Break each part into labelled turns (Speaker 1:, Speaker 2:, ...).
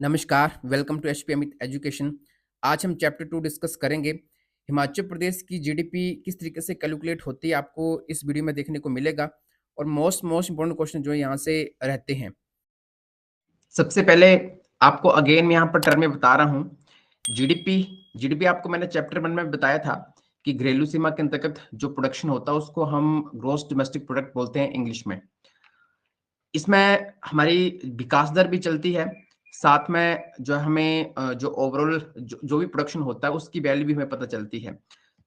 Speaker 1: नमस्कार, welcome to HP Amit education. आज हम चैप्टर 2 डिस्कस करेंगे। हिमाचल प्रदेश की जीडीपी किस तरीके से कैलकुलेट होती है, आपको इस वीडियो में देखने को मिलेगा और मोस्ट इम्पोर्टेंट क्वेश्चन जो है यहाँ से रहते हैं। सबसे पहले आपको अगेन मैं यहाँ पर टर्म में बता रहा हूँ। जीडीपी जीडीपी आपको मैंने चैप्टर 1 में बताया था कि घरेलू सीमा के अंतर्गत जो प्रोडक्शन होता है उसको हम ग्रॉस डोमेस्टिक प्रोडक्ट बोलते हैं इंग्लिश में। इसमें हमारी विकास दर भी चलती है, साथ में जो हमें जो ओवरऑल जो भी प्रोडक्शन होता है उसकी वैल्यू भी हमें पता चलती है।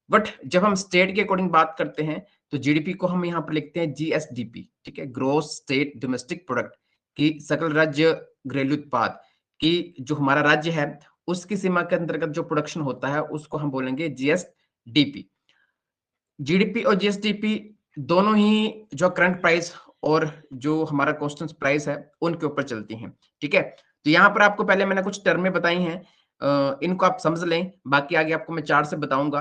Speaker 1: बट जब हम स्टेट के अकॉर्डिंग बात करते हैं तो जीडीपी को हम यहाँ पर लिखते हैं जीएसडीपी, ठीक है, ग्रोस स्टेट डोमेस्टिक प्रोडक्ट, की सकल राज्य घरेलू उत्पाद की जो हमारा राज्य है उसकी सीमा के अंतर्गत जो प्रोडक्शन होता है उसको हम बोलेंगे जीएसडीपी। जीडीपी और जीएसडीपी दोनों ही जो करंट प्राइस और जो हमारा कांस्टेंट प्राइस है उनके ऊपर चलती हैं, ठीक है। तो यहाँ पर आपको पहले मैंने कुछ टर्में बताई हैं, इनको आप समझ लें, बाकी आगे आपको मैं चार्ट से बताऊंगा।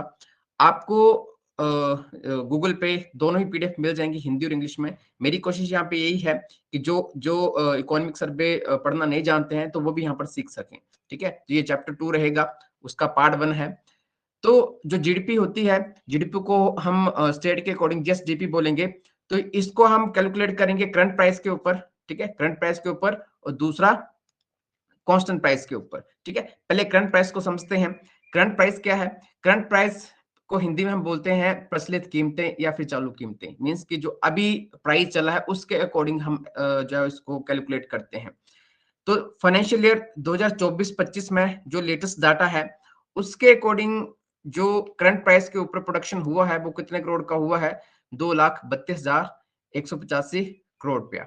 Speaker 1: आपको गूगल पे दोनों ही पीडीएफ मिल जाएंगी, हिंदी और इंग्लिश में। मेरी कोशिश यहाँ पे यही है कि जो जो इकोनॉमिक सर्वे पढ़ना नहीं जानते हैं तो वो भी यहाँ पर सीख सकें, ठीक है। तो ये चैप्टर 2 रहेगा, उसका पार्ट 1 है। तो जो जीडीपी होती है, जीडीपी को हम स्टेट के अकॉर्डिंग जस्ट जीडीपी बोलेंगे। तो इसको हम कैलकुलेट करेंगे करंट प्राइस के ऊपर, ठीक है, करंट प्राइस के ऊपर, और दूसरा कांस्टेंट प्राइस के ऊपर, ठीक है। पहले करंट प्राइस को समझते हैं। करंट प्राइस क्या है? करंट प्राइस को हिंदी में हम बोलते हैं प्रचलित कीमतें या फिर चालू कीमतें। मींस कि जो अभी प्राइस चला है उसके अकॉर्डिंग हम जो है इसको कैलकुलेट करते हैं। तो फाइनेंशियल ईयर 2024-25 में जो लेटेस्ट डाटा है उसके अकॉर्डिंग जो करंट प्राइस के ऊपर प्रोडक्शन हुआ है वो कितने करोड़ का हुआ है? 2,32,185 करोड़ रुपया,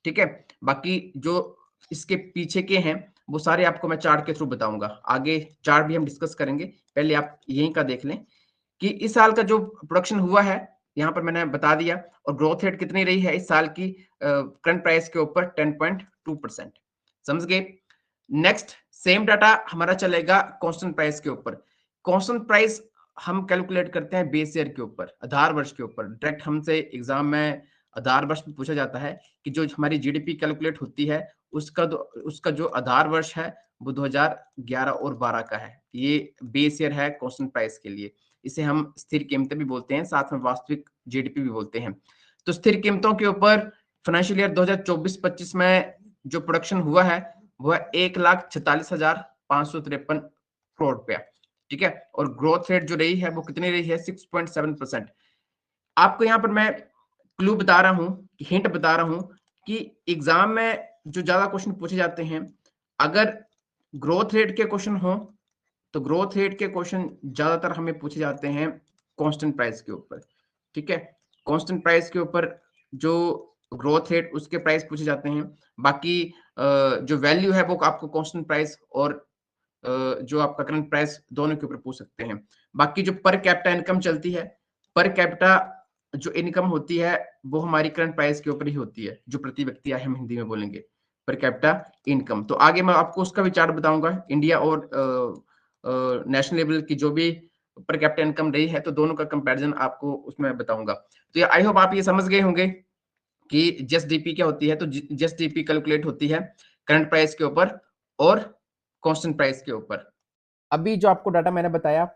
Speaker 1: ठीक है। बाकी जो इसके पीछे के हैं वो सारे आपको मैं चार्ट के थ्रू बताऊंगा, आगे चार्ट भी हम डिस्कस करेंगे। पहले आप यहीं का देख लें कि इस साल का जो प्रोडक्शन हुआ है यहाँ पर मैंने बता दिया, और ग्रोथ रेट कितनी रही है इस साल की करंट प्राइस के ऊपर? 10.2%। समझ गए? नेक्स्ट सेम डाटा हमारा चलेगा कांस्टेंट प्राइस के ऊपर। कांस्टेंट प्राइस हम कैलकुलेट करते हैं बेस ईयर के ऊपर, आधार वर्ष के ऊपर। डायरेक्ट हमसे एग्जाम में आधार वर्ष में पूछा जाता है कि जो हमारी जीडीपी कैलकुलेट होती है उसका जो आधार वर्ष है वो 2011 और 12 का है। ये बेस ईयर है कांस्टेंट प्राइस के लिए। इसे हम स्थिर कीमतें भी बोलते हैं, साथ में वास्तविक जीडीपी भी बोलते हैं। तो स्थिर कीमतों के ऊपर फाइनेंशियल ईयर 2024-25 में जो प्रोडक्शन हुआ है वो है 1,46,553 करोड़ रुपया, ठीक है। और ग्रोथ रेट जो रही है वो कितनी रही है? 6.7%। आपको यहाँ पर मैं क्लू बता रहा हूँ, हिंट बता रहा हूँ कि एग्जाम में जो ज्यादा क्वेश्चन पूछे जाते हैं, अगर ग्रोथ रेट के क्वेश्चन हो तो ग्रोथ रेट के क्वेश्चन ज्यादातर हमें पूछे जाते हैं कांस्टेंट प्राइस के ऊपर, ठीक है। कांस्टेंट प्राइस के ऊपर जो ग्रोथ रेट उसके प्राइस पूछे जाते हैं। बाकी जो वैल्यू है वो आपको कांस्टेंट प्राइस और जो आपका करंट प्राइस दोनों के ऊपर पूछ सकते हैं। बाकी जो पर कैपिटा इनकम चलती है, पर कैपिटा जो इनकम होती है वो हमारी करंट प्राइस के ऊपर ही होती है, जो प्रति व्यक्ति आय हम हिंदी में बोलेंगे पर कैपिटा इनकम। तो आगे मैं आपको उसका भी चार्ट बताऊंगा, इंडिया और नेशनल लेवल की जो भी पर कैपिटा इनकम रही है तो दोनों का कंपैरिजन आपको उसमें बताऊंगा। तो आई होप आप ये समझ गए होंगे कि जीएसडीपी क्या होती है। तो जीएसडीपी कैलकुलेट होती है करंट प्राइस के ऊपर और कांस्टेंट प्राइस के ऊपर। अभी जो आपको डाटा मैंने बताया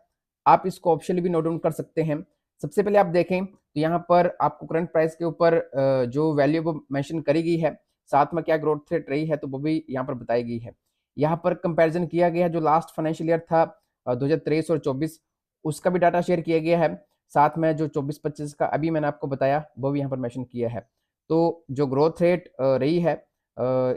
Speaker 1: आप इसको ऑप्शनली भी नोट डाउन कर सकते हैं। सबसे पहले आप देखें तो यहाँ पर आपको करंट प्राइस के ऊपर जो वैल्यू वो मेंशन करी गई है, साथ में क्या ग्रोथ रेट रही है तो वो भी यहाँ पर बताई गई है। यहाँ पर कंपैरिजन किया गया है जो लास्ट फाइनेंशियल ईयर था 2023 और 24, उसका भी डाटा शेयर किया गया है। साथ में जो 24-25 का अभी मैंने आपको बताया वो भी यहाँ पर मेंशन किया है। तो जो ग्रोथ रेट रही है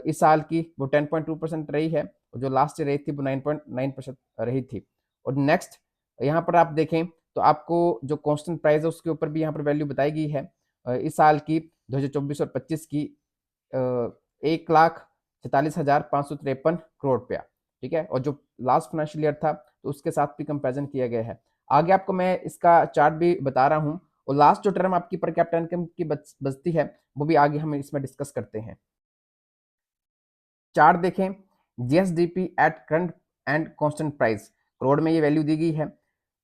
Speaker 1: इस साल की वो 10.2% रही है, और जो लास्ट ईयर रही थी वो 9.9% रही थी। और नेक्स्ट यहाँ पर आप देखें तो आपको जो कांस्टेंट प्राइस है उसके ऊपर भी यहाँ पर वैल्यू बताई गई है इस साल की 2024 और 25 की 1,46,553 करोड़ रुपया, ठीक है। और जो लास्ट फाइनेंशियल ईयर था तो उसके साथ भी कंपैरिजन किया गया है। आगे आपको मैं इसका चार्ट भी बता रहा हूँ, और लास्ट जो टर्म आपकी पर कैपिटा इनकम की बचती है वो भी आगे हम इसमें डिस्कस करते हैं। चार्ट देखें, GSDP at current and constant price, crore में ये वैल्यू दी गई है।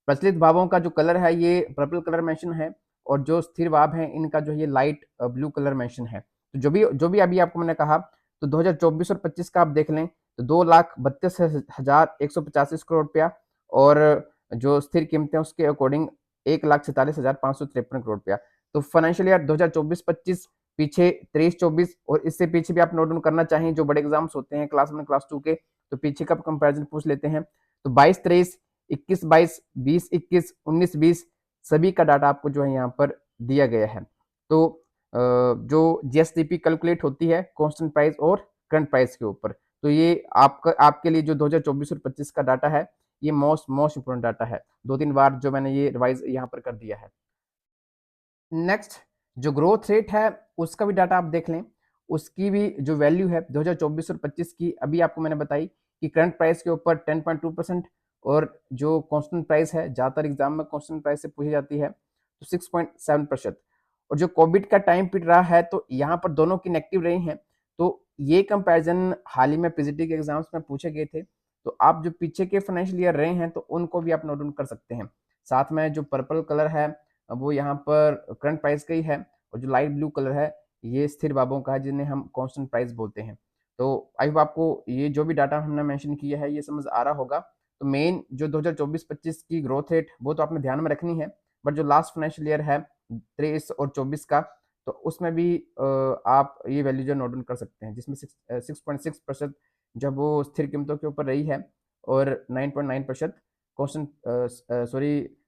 Speaker 1: प्रचलित भावों का जो कलर है ये पर्पल कलर मेंशन है, और जो स्थिर भाव है इनका जो ये लाइट ब्लू कलर मेंशन है। तो जो भी अभी आपको मैंने कहा तो 2024 और 25 का आप देख लें तो 2,32,185 करोड़ रुपया, और जो स्थिर कीमतें उसके अकॉर्डिंग 1,46,553 करोड़ रुपया। तो फाइनेंशियल ईयर 2024-25 पीछे 23-24, और इससे पीछे भी आप नोट डाउन करना चाहें जो बड़े एग्जाम्स होते हैं क्लास 1 क्लास 2 के, तो पीछे का कंपैरिजन पूछ लेते हैं। तो 22-23, 21-22, 20-21, 19-20 सभी का डाटा आपको जो है यहाँ पर दिया गया है। तो जो जीएसडीपी कैलकुलेट होती है कांस्टेंट प्राइस और करंट प्राइस के ऊपर, तो ये आपका आपके लिए जो 2024 और 25 का डाटा है, ये मोस्ट इंपोर्टेंट डाटा है। 2-3 बार जो मैंने ये रिवाइज यहाँ पर कर दिया है। नेक्स्ट, जो ग्रोथ रेट है उसका भी डाटा आप देख लें। उसकी भी जो वैल्यू है 2024 और 25 की, अभी आपको मैंने बताई कि करंट प्राइस के ऊपर 10.2%, और जो कांस्टेंट प्राइस है, ज़्यादातर एग्जाम में कांस्टेंट प्राइस से पूछी जाती है, तो 6.7%। और जो कोविड का टाइम पीरियड रहा है, तो यहाँ पर दोनों की नेगेटिव रही हैं। तो ये कंपैरिजन हाल ही में पीजीटी के एग्जाम्स में पूछे गए थे। तो आप जो पीछे के फाइनेंशियल ईयर रहे हैं, तो उनको भी आप नोट डाउन कर सकते हैं। साथ में जो पर्पल कलर है वो यहाँ पर करंट प्राइस का ही है, और जो लाइट ब्लू कलर है ये स्थिर बाबों का है, जिन्हें हम कांस्टेंट प्राइस बोलते हैं। तो आई होप आपको ये जो भी डाटा हमने मेंशन किया है ये समझ आ रहा होगा। तो मेन जो 2024-25 की ग्रोथ रेट वो तो आपने ध्यान में रखनी है, बट जो लास्ट फाइनेंशियल ईयर है 23 और 24 का, तो उसमें भी आप ये वैल्यू जो नोट डाउन कर सकते हैं, जिसमें 6.6% जब वो स्थिर कीमतों के ऊपर रही है, और 9.9% कांस्टेंट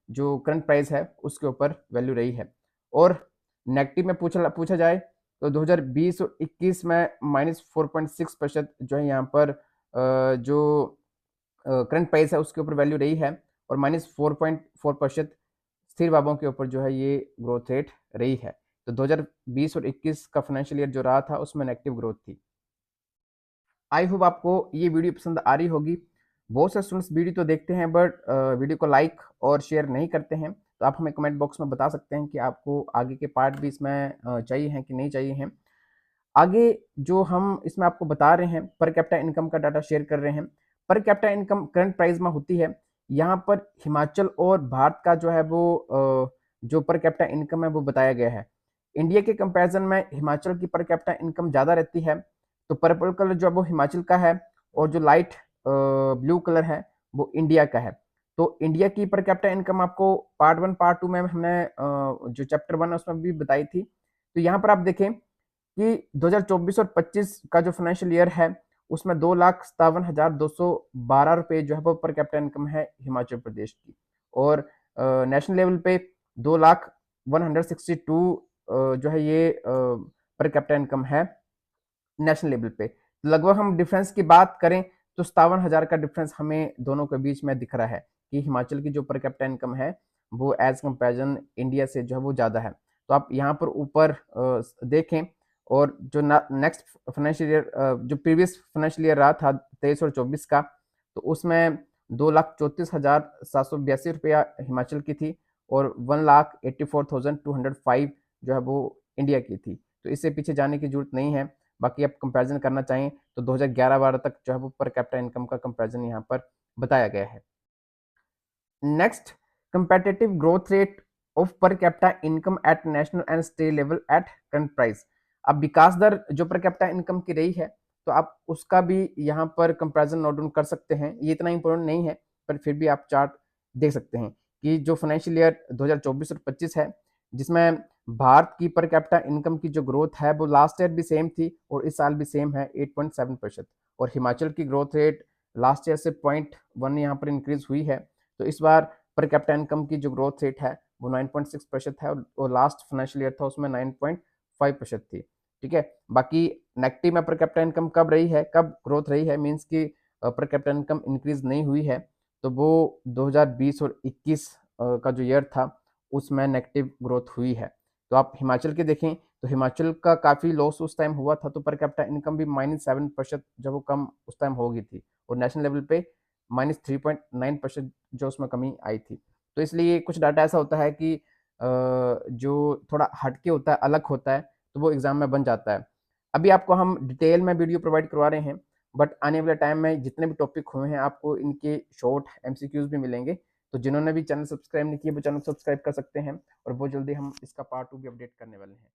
Speaker 1: जो करंट प्राइस है उसके ऊपर वैल्यू रही है। और नेगेटिव में पूछा जाए तो 2020 और 21 में -4.6% जो है यहाँ पर जो करंट प्राइस है उसके ऊपर वैल्यू रही है, और -4.4% स्थिर बाबों के ऊपर जो है ये ग्रोथ रेट रही है। तो 2020 और 21 का फाइनेंशियल ईयर जो रहा था उसमें नेगेटिव ग्रोथ थी। आई होप आपको ये वीडियो पसंद आ रही होगी। बहुत से स्टूडेंट्स वीडियो तो देखते हैं बट वीडियो को लाइक और शेयर नहीं करते हैं, तो आप हमें कमेंट बॉक्स में बता सकते हैं कि आपको आगे के पार्ट भी इसमें चाहिए हैं कि नहीं चाहिए हैं। आगे जो हम इसमें आपको बता रहे हैं, पर कैपिटा इनकम का डाटा शेयर कर रहे हैं। Per capita income current price में होती है। यहाँ पर हिमाचल और भारत का जो है वो जो पर कैपिटा इनकम है वो बताया गया है। इंडिया के कंपैरिजन में हिमाचल की पर कैपिटा इनकम ज़्यादा रहती है। तो पर्पल कलर जो है वो हिमाचल का है, और जो लाइट ब्लू कलर है वो इंडिया का है। तो इंडिया की पर कैपिटा इनकम आपको पार्ट 1 पार्ट 2 में हमने जो चैप्टर 1 है उसमें भी बताई थी। तो यहाँ पर आप देखें कि 2024 और 25 का जो फाइनेंशियल ईयर है उसमें 2,57,212 रुपये जो है वो पर कैपिटा इनकम है हिमाचल प्रदेश की, और नेशनल लेवल पे 2,01,62 जो है ये पर कैपिटा इनकम है नेशनल लेवल पे। लगभग हम डिफरेंस की बात करें तो 57,000 का डिफरेंस हमें दोनों के बीच में दिख रहा है कि हिमाचल की जो पर कैपिटा इनकम है वो एज कंपेरिजन इंडिया से जो है वो ज़्यादा है। तो आप यहाँ पर ऊपर देखें, और जो नेक्स्ट फाइनेंशियल ईयर जो प्रीवियस फाइनेंशियल ईयर रहा था 23 और 24 का, तो उसमें 2,34,782 रुपया हिमाचल की थी, और 1,84,205 जो है वो इंडिया की थी। तो इससे पीछे जाने की जरूरत नहीं है। बाकी आप कंपैरिजन करना चाहें तो 2011-12 तक जो है वो पर कैपिटा इनकम का कंपैरिजन यहाँ पर बताया गया है। Next, competitive growth rate of per capita income at national and state level at current price। अब विकास दर जो पर कैपिटा इनकम की रही है, तो आप उसका भी यहाँ पर कंपैरिजन नोट डाउन कर सकते हैं। ये इतना इंपॉर्टेंट नहीं है, पर फिर भी आप चार्ट देख सकते हैं कि जो फाइनेंशियल ईयर 2024 और 25 है, जिसमें भारत की पर कैपिटा इनकम की जो ग्रोथ है वो लास्ट ईयर भी सेम थी और इस साल भी सेम है 8.7%, और हिमाचल की ग्रोथ रेट लास्ट ईयर से 0.1 यहाँ पर इंक्रीज हुई है। तो इस बार पर कैपिटा इनकम की जो ग्रोथ रेट है वो 9.6% है, और लास्ट फाइनेंशियल ईयर था उसमें 9.5% थी। ठीक है, बाकी नेगेटिव में पर कैपिटा इनकम कब रही है, कब ग्रोथ रही है, मींस कि पर कैपिटा इनकम इंक्रीज नहीं हुई है, तो वो 2020 और 21 का जो ईयर था उसमें नेगेटिव ग्रोथ हुई है। तो आप हिमाचल के देखें तो हिमाचल का काफ़ी लॉस उस टाइम हुआ था, तो पर कैपिटा इनकम भी -7% जब वो कम उस टाइम हो गई थी, और नेशनल लेवल पे -3.9% जो उसमें कमी आई थी। तो इसलिए कुछ डाटा ऐसा होता है कि जो थोड़ा हटके होता है, अलग होता है, तो वो एग्ज़ाम में बन जाता है। अभी आपको हम डिटेल में वीडियो प्रोवाइड करवा रहे हैं, बट आने वाले टाइम में जितने भी टॉपिक हुए हैं आपको इनके शॉर्ट एमसीक्यूज़ भी मिलेंगे। तो जिन्होंने भी चैनल सब्सक्राइब नहीं किया वो चैनल सब्सक्राइब कर सकते हैं, और बहुत जल्दी हम इसका पार्ट 2 भी अपडेट करने वाले हैं।